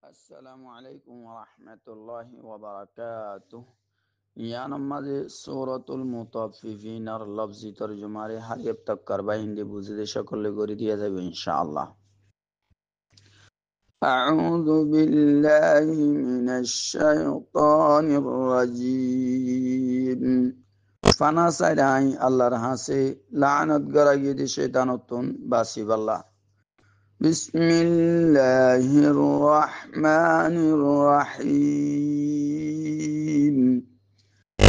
السلام عليكم ورحمة الله وبركاته. يا نماذج سورة المطففين اللفظ ترجمة حريب تكر بين دي بوزي شكل لغوري إن شاء الله. أعوذ بالله من الشيطان الرجيم. فانا سيداي الله رحاسي لعنت غرقي دي شيطانتون باسي بالله. بسم الله الرحمن الرحيم.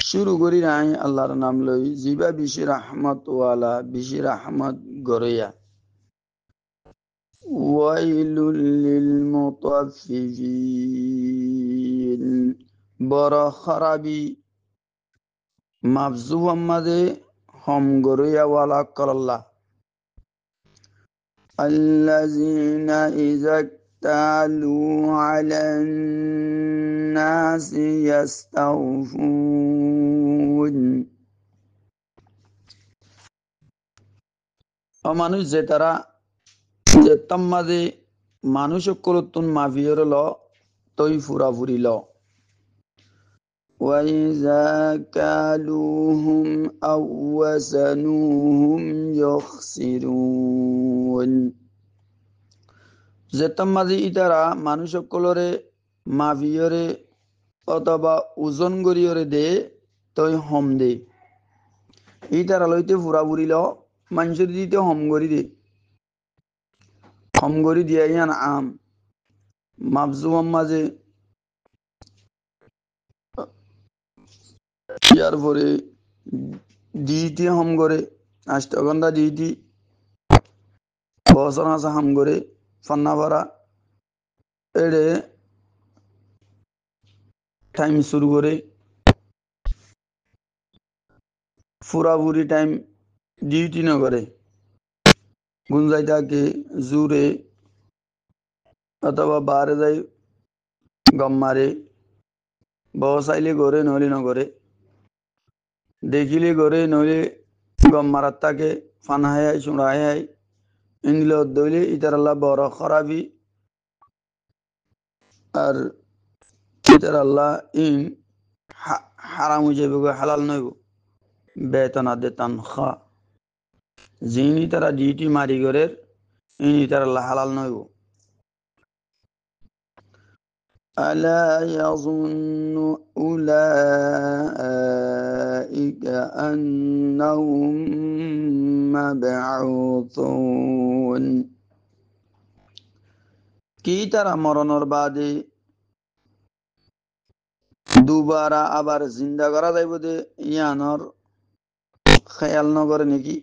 শুরু করি নাই আল্লাহর নাম লই জিবা বিশি রহমত ওয়ালা বিশি রহমত গরিয়া ওয়াইলুল লিল মুতাফফিফিন বড় খারাবি মাফজু আমাদে হম গরিয়া ওয়ালা কল্লাহ الذين إذا اكتالوا على الناس يستوفون. মানুষ যে তারা যে তাম্মাদে মানুষ কলতুন মাফিয়র ল তৈ ফুরাফুরি ল وإذا كالوهم أو وزنوهم يخسرون. জেতাম্মাজি ইতারা মানুষ সকলরে মাফিয়রে অথবা ওজন গরিয়রে দে তই হম দে ইতারা লইতে ফুরাফুরি ল মানুষের দিতে হম গরি দে হম গরি দিয়া ইয়ান আম মাফজুম মাঝে ইয়ার পরে দিটি হম করে আষ্টগন্ধা দিটি বছর হাসা হাম করে ফান্না ভরা এড়ে টাইম শুরু করে ফুরাফুরি টাইম ডিউটি ন করে গুঞ্জাইটাকে জুড়ে অথবা বারে যাই গম মারে বসাইলে গড়ে নইলে ন করে দেখিলে গড়ে নইলে গম মারার তাকে ফানহাই চুড়াই ইন্দিল দইলে ইতার আল্লাহ বড় খরাবি আর ইতার আল্লাহ ইন হারাম হিসেবে হালাল নইব বেতন আদে তানখা যিনি তারা ডিউটি মারি গরের ইনি তার আল্লাহ হালাল নইব. ألا يظن أولئك أنهم مبعوثون. কি তারা মরণের বাদে দুবারা আবার জিন্দা করা যাইব দে ইয়ানর খেয়াল নগরে নাকি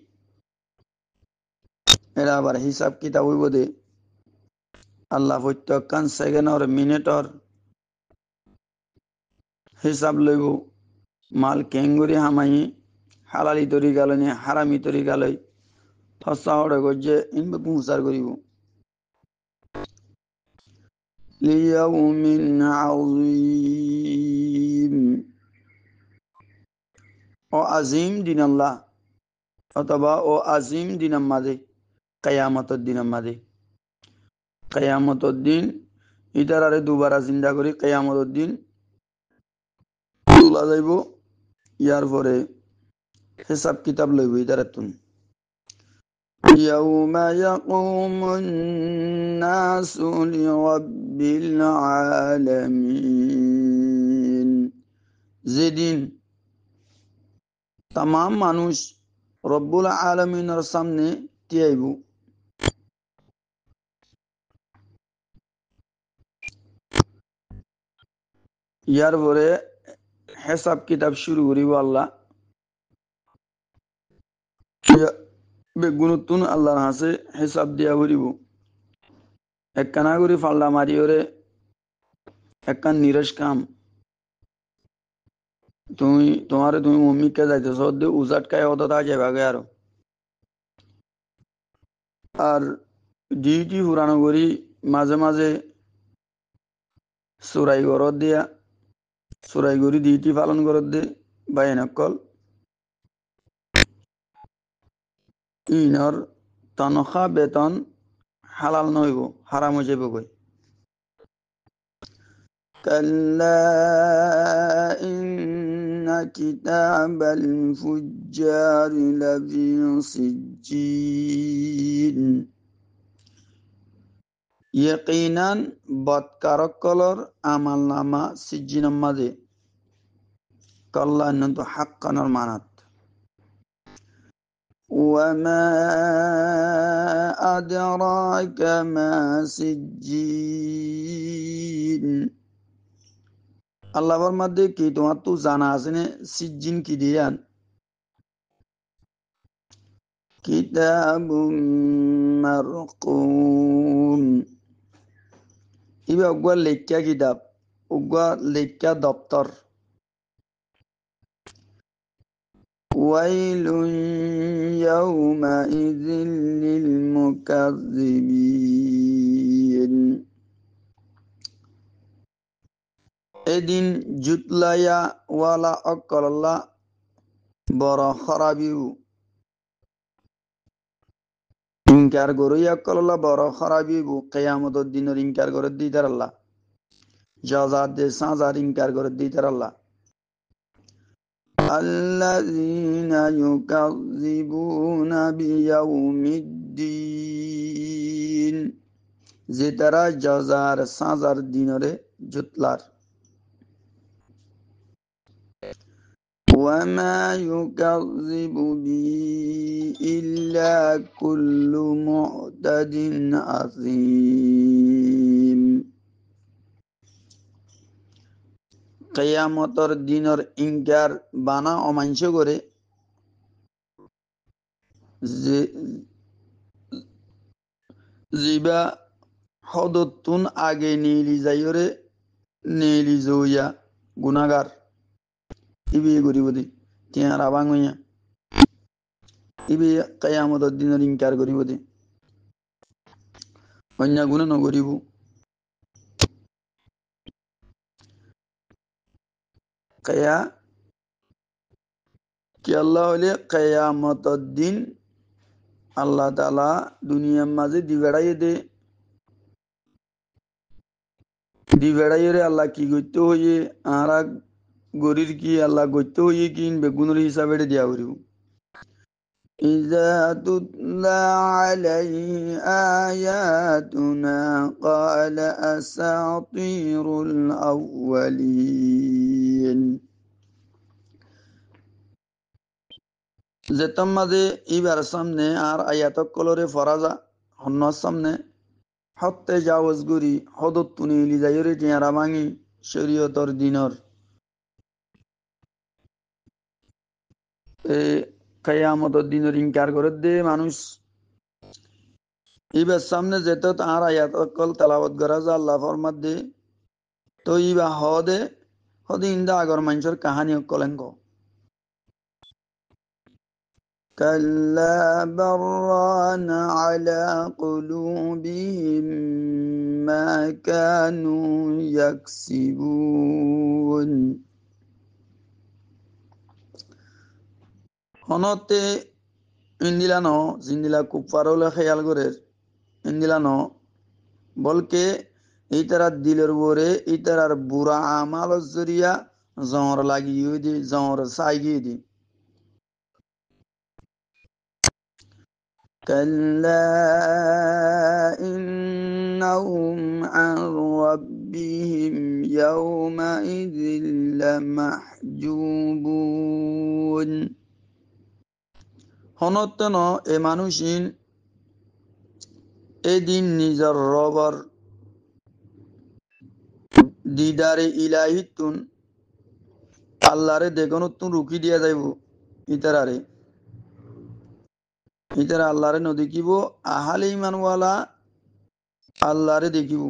এরা আবার হিসাব কিতাব হইব দে আল্লাহ প্রত্যেকখান সেকেন্ডর মিনিটর হিসাব লইব মাল কেঙ্গুরি হামাই হালালি তরি গালনি হারামি তরি গালই থসা হড়ে গজে ইনবে পুঁসার করিব লিয়াউমিন আযীম. ও আজিম দিন আল্লাহ অথবা ও আজিম দিন মাঝে কিয়ামতের দিন মাঝে কিয়ামতের দিন ইতারারে দুবারা জিন্দা করি কিয়ামতের দিন তোলা যাইব ইয়ার পরে হিসাব কিতাব লইব ইতারাতুন. يوم يقوم الناس لرب العالمين. যেদিন तमाम মানুষ রব্বুল আলামিনের সামনে তিয়াইব ইয়ার পরে হিসাব কিতাব শুরু করিব আল্লাহ বেগুনতুন আল্লাহর হাসে হিসাব দিয়া করিব একখানা করে ফাল্লা মারি ওরে একখান নিরস কাম তুমি মম্মিকে যাইতেছ উজাট খায় অত তা যাবে আরো আর ডিউটি ফুরানো করি মাঝে মাঝে চোরাই ঘরত দিয়া চোরাই করি ডিউটি পালন করত দে বা এনেকল ইনর তনখা বেতন হালাল নইব হারাম হয়ে যাবে কই كلا إن كتاب الفجار لفي سجين يقينا باتكاركولر عمل نما سجين ماذي كلا أنتو حقا المعنات وما أدراك ما سجين আল্লাহর মধ্যে কি তোমার তো জানা আছে না সিজ্জিন কি দিয়ান কিতাবুম মারকুম ইবা অগুয়া লেখা কিতাব অগুয়া লেখা দপ্তর ওয়াইলুন ইয়াউমাইযিল লিল মুকাজ্জিবিন এদিন জুতলায়া ওয়ালা অকল্লা বড় খরাবিউ ইনকার গরুই অকল্লা বড় খরাবিউ কিয়ামতের দিনের ইনকার করে দিতার আল্লাহ জাযাত দে সাজার ইনকার করে দিতার আল্লাহ আল্লাযীনা ইউকাযযিবুনা বিয়াউমিদ্দিন যে তারা জাযার সাজার দিনরে জুতলার وما يكذب به إلا كل معتد أثيم কিয়ামতের দিনের ইনকার বানা অমাংস করে জিবা হদতুন আগে নীলি যাইরে নীলি জইয়া গুনাগার ইবি গরিবদি তিয়ার আবাং হইয়া ইবি কিয়ামতের দিনের ইনকার গরিবদি অন্য গুণ নগরিব কয়া কি আল্লাহ হলে কিয়ামতের দিন আল্লাহ তাআলা দুনিয়ার মাঝে দিবেড়াইরে আল্লাহ কি করতে হইয়ে আরা গরির কি আল্লাহ করতে হইয়ে কি বেগুনের হিসাবে দিয়া করিব إذا تتلى عليه آياتنا قال أساطير الأولين যেতাম মাঝে ইবার সামনে আর আয়াতক কলরে ফরাজা হন্নর সামনে হত্যে জাওয়াজ গুরি হদত তুনি লিজাইরে টিয়ারা ভাঙি শরীয়তর দিনর কিয়ামতের দিনের ইনকার করে দে মানুষ ইবার সামনে যেত তার আয়াতক কল তেলাওয়াত করা যা আল্লাহ ফরমাত দে তো ইবা হদে ইন্দা আগর মানুষের কাহানি কলেঙ্গ كلا بران على قلوبهم ما كانوا يكسبون হনতে ইন্দিলানো জিন্দিলা কুফারলে খেয়াল করে ইন্দিলানো বলকে ইতারার দিলের উপরে ইতারার বুড়া আমাল জরিয়া জহর লাগিয়ে দি জহর সাইগিয়ে দি كلا إنهم عن ربهم يومئذ لمحجوبون হনতন এ মানুষিন এদিন নিজের রবর দিদারে ইলাহিতুন আল্লাহরে দেখনতুন রুকি দিয়া যাইব ইতারারে ইতারা আল্লাহরে নদেখিব আহালে ইমানওয়ালা আল্লাহরে দেখিব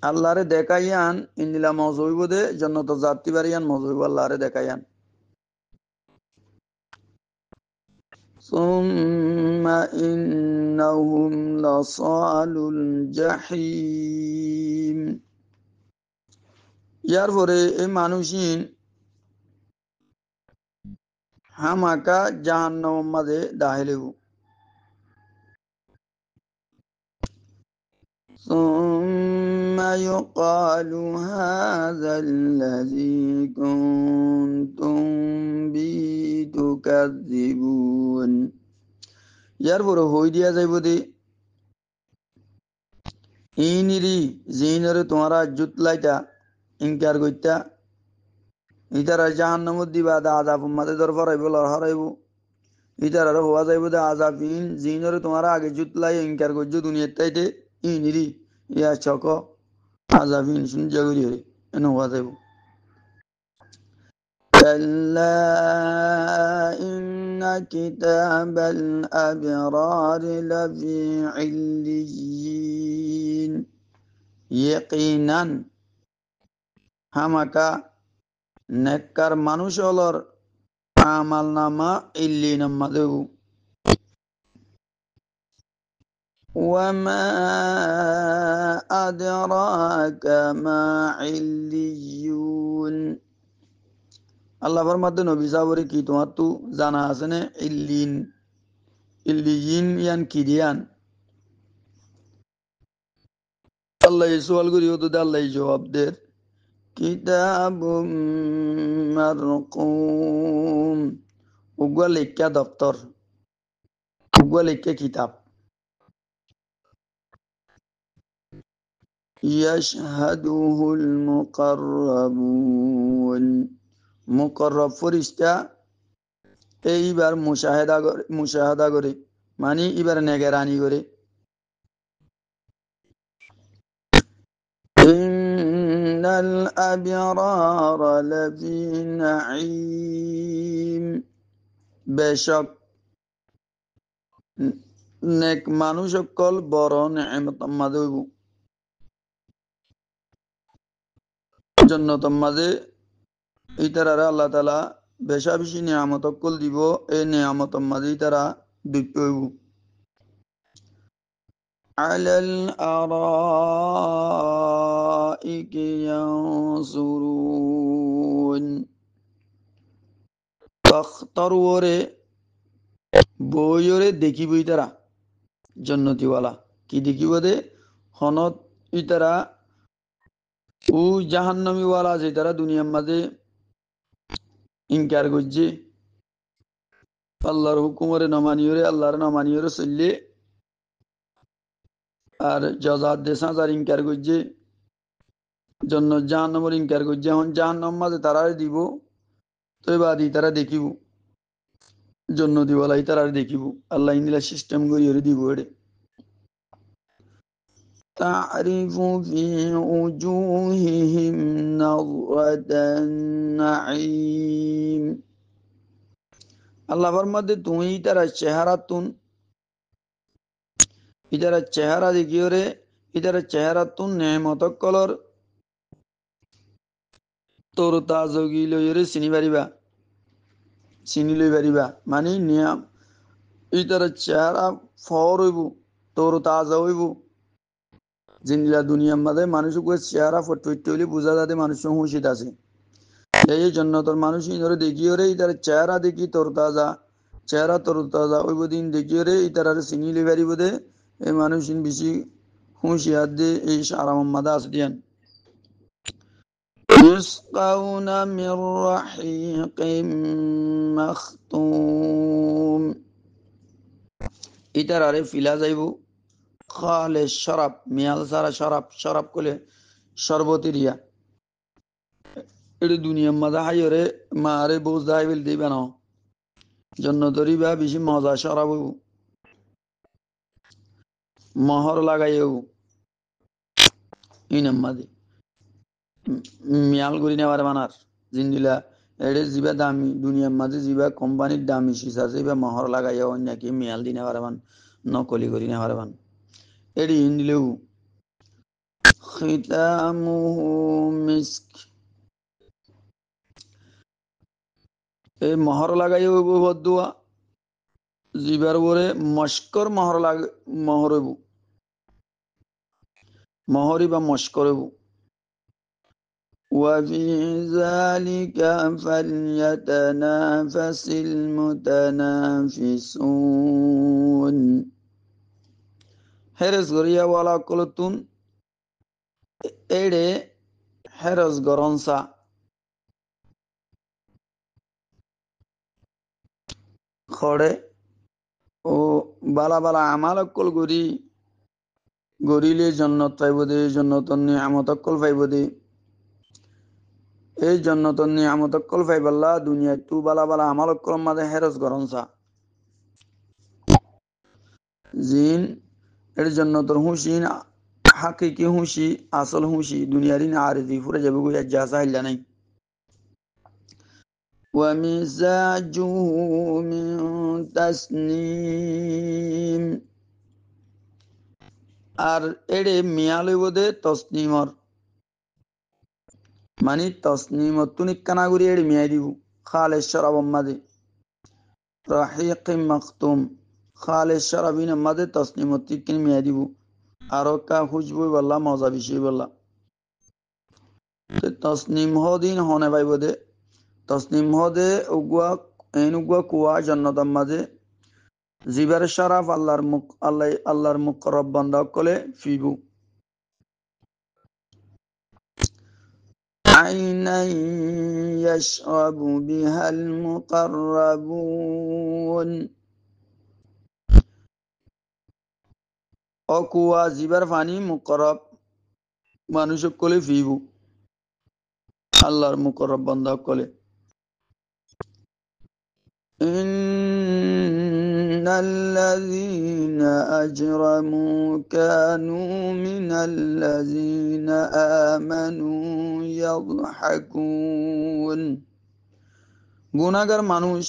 আল্লাহরে দেখাইয়ান ইন্দিলা মজহইব দে জন্নত যাত্রী বাড়িয়ান মজহইব আল্লাহরে দেখাইয়ান সুম্মা ইন্নাহুম লাসালুল জাহিম ইয়ার পরে এই মানুষিন হামাকা জাহান্নামের মাঝে দাখিল হইব ثم يقال هذا الذي كنتم به تكذبون ইয়ার পরে হই দিয়া যাইব দে ইনিরি জিনরে তোমারা জুতলাইতা ইনকার কইতা ইতারা জাহান্নামত দিবা দা আযাব মাতে দর ফরাইব লর হরাইব ইতারা হওয়া যাইব দে আযাবিন জিনরে তোমারা আগে জুতলাই ইনকার করছো দুনিয়ার তাইতে ইনিরি ইয়া চক আযাবিন শুন জগরি হরে এন হওয়া যাইব كلا إن كتاب الأبرار لفي عليين يقينا হামাকা নেককার মানুষ হলর আমাল নামা ইল্লি নাম্মা দেব وما أدراك ما عليون আল্লাহ ফরমাতে নবী সাবরে কি তোমার তো জানা আছে না ইল্লিন ইল্লিয়িন ইয়ান কিরিয়ান আল্লাহ সওয়াল করিও তো আল্লাহ জবাব দের কিতাবুম মারকুম উগা লেখা দপ্তর উগা লেখা কিতাব ইয়াশহাদুহুল মুকাররাবুন মুকাররব ফেরেশতা এইবার মুশাহাদা করে মানে এবার নেগরানি করে ইন্নাল আবরারা লাফি নাঈম বেশক নেক মানুষ সকল বড় নেয়ামত মাঝে হইব জান্নাত মাঝে ইতারা আল্লাহ তাআলা বেশা বেশি নিয়ামত কল দিব এই নিয়ামত মাঝে তারা দুঃখ হইব আলাল আরাইকি ইয়ানসুরুন তখতর ওরে বইরে দেখিব ইতারা জান্নাতীওয়ালা কি দেখিব দে হনত ইতারা ও জাহান্নামীওয়ালা যে তারা দুনিয়ার মাঝে ইনকার করছে আল্লাহর হুকুমরে নমানিয়রে আল্লাহর নমানিয়রে চললে আর জাযাত দেশাঁ যার ইনকার করছে জন্য জাহান্নামের ইনকার করছে এখন জাহান্নাম মাঝে তারা দিব তো বাদি তারা দেখিব জন্য দিওয়ালাই তারা দেখিব আল্লাহ ইনলা সিস্টেম করিয়ে দিব এড়ে تعرف في وجوههم نضرة النعيم আল্লাহ ফরমাতে তুমি ইতারা চেহারা দেখিও রে ইতারা চেহারাতুন নেমত কলর তোর তাজগি লইরে চিনি লই পারিবা মানে নিয়াম ইতারা চেহারা ফর হইব তোর তাজা হইব জিনিলা দুনিয়ার মাঝে মানুষকে চেহারা ফটফট হইলে বোঝা যাতে মানুষ হুঁশিত আছে এই জন্য তোর মানুষ ইনরে দেখিও রে ইতার চেহারা দেখি তোর তাজা ওই দিন দেখিও রে ইতার চিনি লই পারিব দে এই মানুষ বেশি হুঁশিয়ার দে এই সারা মাদা আছে দিয়ান يسقون من رحيق مختوم ইতার আরে ফিলা যাইব খালে শরাব মিয়াল সারা শরাব কলে শরবতিরিয়া এটা দুনিয়ার মাঝে হাইরে মারে বোঝ দাই বেল দিবে না জন্য তরিবা বেশি মজা শরাব মহর লাগাইও ইনাম মাঝে মিয়াল করি নেওয়ার বানার জিন্দিলা এড়ে যিবা দামি দুনিয়ার মাঝে যিবা কোম্পানির দামি সিসা যিবা মহর লাগাইও অন্যকে মিয়াল দি নেওয়ার বান নকলি করি নেওয়ার বান এডি ইন্দিলেও খিতামুহু মিস্ক এই মহর লাগাইও বদুয়া জিবার বরে মস্কর মহর হইব মহরি বা মস্কর হইব وفي ذلك فليتنافس المتنافسون হেরেস গরিয়া ওয়ালা কলতুন এড়ে হেরস গরনসা খড়ে ও বালা বালা আমাল অকল গরিলে জন্নত পাইব দে জন্নতন নিয়ামত অকল পাইব দে এই জন্নতন নিয়ামত অকল পাইবাল্লা দুনিয়া তু বালা বালা আমাল অকল মাঝে হেরস গরনসা জিন এর জন্নতর হুঁশিন হাকিকি হুঁশি আসল হুঁশি দুনিয়ারি না আরজি ফুরে যাবে গুয়া জাসা হিল্লা নাই ومزاجه من تسنيم আর এড়ে মিয়া লইব দে তসনিমর মানে তসনিমর তুনি কানাগুরি এড়ে মিয়াই দিব খালের শরাব মাদে রাহিকিম মাকতুম খালের শরাবিন মাদে তসনিমর তিকিন মিয়াই দিব আরো কা খুশবু বললা মজা বিষয় বললা তসনিম হদিন হনে পাইব দে তসনিম হদে উগুয়া এন উগুয়া কুয়া জন্নতার মাঝে জিবার শরাফ আল্লাহর মুকরব বান্দা কলে ফিবু عينا يشرب بها المقربون অকুয়া জিবার ফানি মুকরব মানুষ কলে ফিবু আল্লাহর মুকরব বান্দা কলে إن الذين أجرموا كانوا من الذين آمنوا يضحكون গুনাহগার মানুষ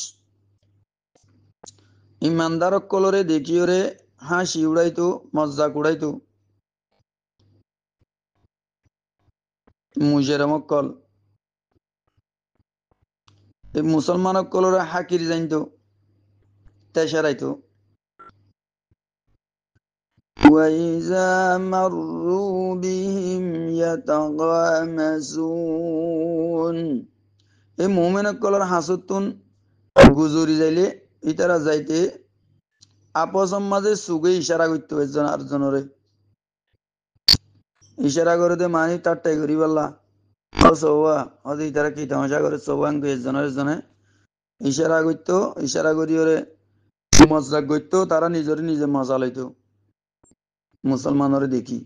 ইমানদার কলরে দেখিওরে হাসি উড়াইতো মজ্জাক উড়াইতো মুজেরমকল এই মুসলমান কলরে হাকির জানতো তেসারাইতো وإذا مروا بهم يتغامزون এই মুমিন কলর হাসুতুন গুজুরি যাইলে ইতারা যাইতে আপসম মাঝে সুগে ইশারা করতে একজন আরেকজনরে ইশারা করে দে মানি তারটাই করি বললা সৌয়া হয়তো ইতারা কি তামাশা করে সৌয়াং একজনে ইশারা করি ওরে মজাক করতো তারা নিজে মজা লইতো মুসলমানরে দেখি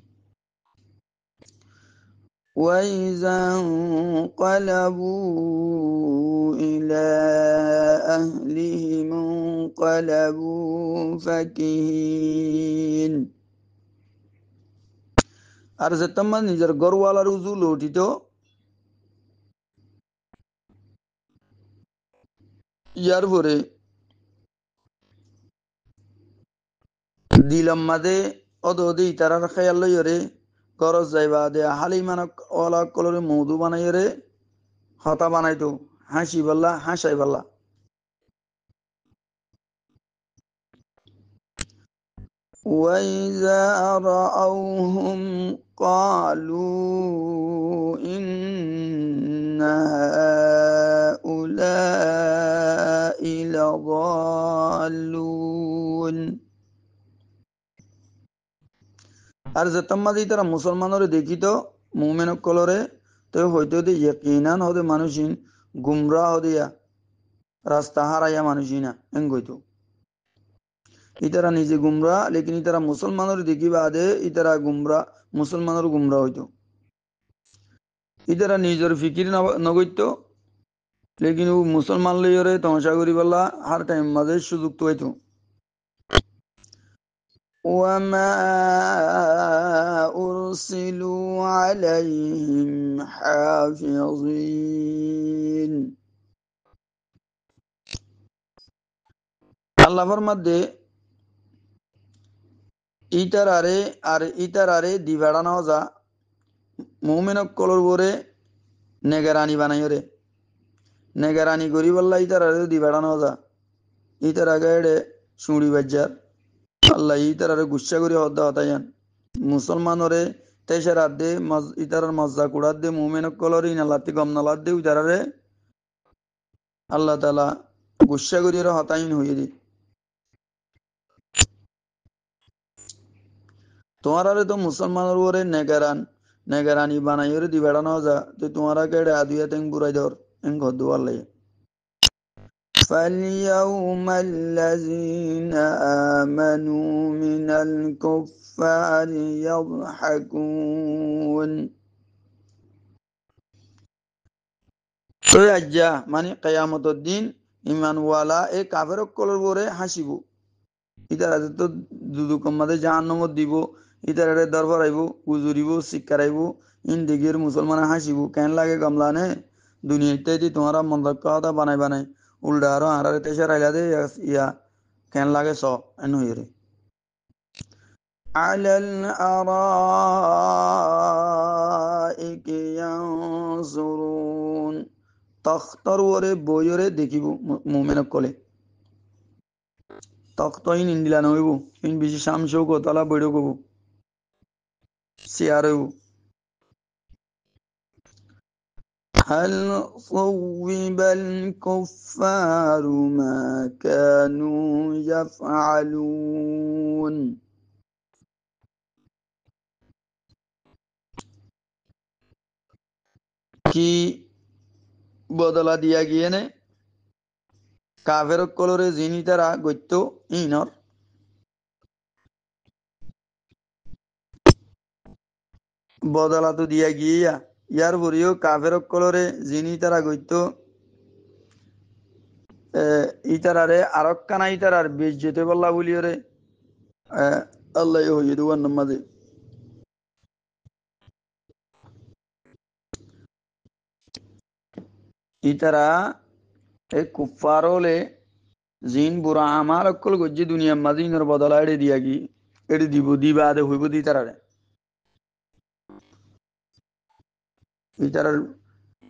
وإذا انقلبوا إلى أهلهم انقلبوا فكهين আর যেতাম্মা নিজের গরওয়ালার উজু লৌটিত ইয়ার পরে দিলাম মাদে অদে ইতারার খেয়াল লইরে গরজ যাইবা দে হালি মানক ওলা কলরে মধু বানাইরে হতা বানাইতো হাসি বললা হাসাই বললা وإذا رأوهم قالوا إن هؤلاء لضالون আর যেতাম্মাদি তারা মুসলমানরে দেখিত মুমিন কলরে তো হইতো দে ইয়াকিনান হদে মানুষিন গুমরা হদিয়া রাস্তা হারাইয়া মানুষিনা এঙ্গইতো ইতারা নিজে গুমরা লেকিন ইতারা মুসলমানের দেখি বাদে ইতারা গুমরা মুসলমানের গুমরা হইতো ইতারা নিজের ফিকির নগইত লেকিন ও মুসলমান লইরে তমাশা করি বললা হার টাইম মাঝে সুযোগ তো হইতো وما أرسلوا عليهم حافظين আল্লাহ ফরমাদে ইতারারে দিবাড়ানো যা মুমিন কলর বরে নেগারানি বানাইরে নেগারানি করি বললা ইতারারে দিবাড়ানো যা ইতারা গাড়ে শুঁড়ি বাজার আল্লাহ ইতারারে গুচ্ছা করি হদ্দা হতায়ান মুসলমানরে তেসার আদে ইতারার মজ্জা কুড়ার দে মুমিন কলর ইনালাতি গম নালাদ দে ইতারারে আল্লাহ তালা গুচ্ছা করি হতাইন হইয়ে দি তোমার তো মুসলমানের উপরে নেগারান negarani banayore di bedano za te tumara kede aduya teng burai dor en goddu walle فاليوم الذين آمنوا من الكفار يضحكون তো আজ্জা মানে কিয়ামতের দিন ইমানওয়ালা এই কাফেরসকলৰ বৰে হাসিব ইতারা তো দুদুকম মাঝে জাহান্নামত দিব ইতারে দরবার আইব উজুরিব শিক্ষারাইব ইন্দিগির মুসলমান হাসিব কেন লাগে গামলানে দুনিয়াতে দি তোমারা মন কথা বানাই বানাই উল্টা আরো আরারে তেসে রাইলা দে ইয়া কেন লাগে স এন হইরে على الأرائك ينظرون তখতর ওরে বইরে দেখিব মুমিনক কলে তখত ইন ইন্দিলা নইব ইন বেশি শামসৌ গোতলা বইড় কব সিয়ার হইব هل صوب الكفار ما كانوا يفعلون কি বদলা দিয়া গিয়ে নে কাফের কলরে জিনি তারা গত্য ইনর বদলা তো দিয়া গিয়া ইয়ার পরেও কাফের কলরে জিনি তারা গত্য ইতারারে আরক্কানা ইতারার বেশ যেতে বললা বলিওরে আল্লাহ হইয়ে দেওয়ার নামাজে ইতারা এই কুফারলে জিন বুড়া আমার অকল গজ্জি দুনিয়ার মাঝে ইনর বদলা এড়ে দিয়া গি এড়ে দিব দিবা আদে হইব দি তারারে ইতারার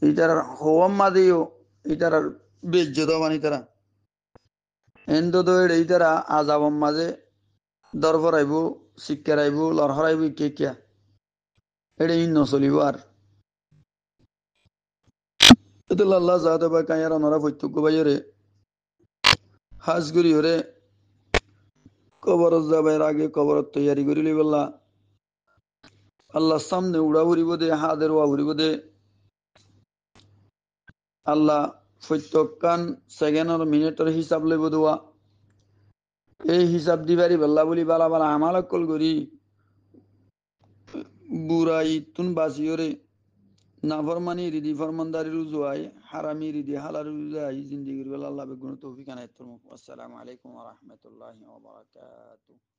ইতারার হওয়ার মাঝেও ইতারার বেজ্জত বানি তারা এন্দ তো এড়ে ইতারা আজাবর মাঝে দরফর আইব শিক্ষার আইব লড়হর আইব কে কিয়া এড়ে ইন নচলিব আর এতে আল্লাহ যাতে বা কাইয়ার নরা প্রত্যক্ষ বাইরে হাজ করি হরে কবরত যাবার আগে কবরত তৈয়ারি করি বললা আল্লাহ সামনে উড়া উড়িব দে হাদের ওয়া উড়িব দে আল্লাহ প্রত্যেকখান সেকেন্ডর মিনিটর হিসাব লইব দেওয়া এই হিসাব দিবারি বললা বলি বালা বালা আমাল কল করি বুড়াই তুন বাসিওরে নাফরমানি রিদি ফরমানদারি রুজুয়াই হারামি রিদি হালার রুজুয়াই জিন্দিগির বেলা আল্লাহ বেগুন তৌফিক আনাইতুম আসসালামু আলাইকুম ওয়া রাহমাতুল্লাহি ওয়া বারাকাতুহু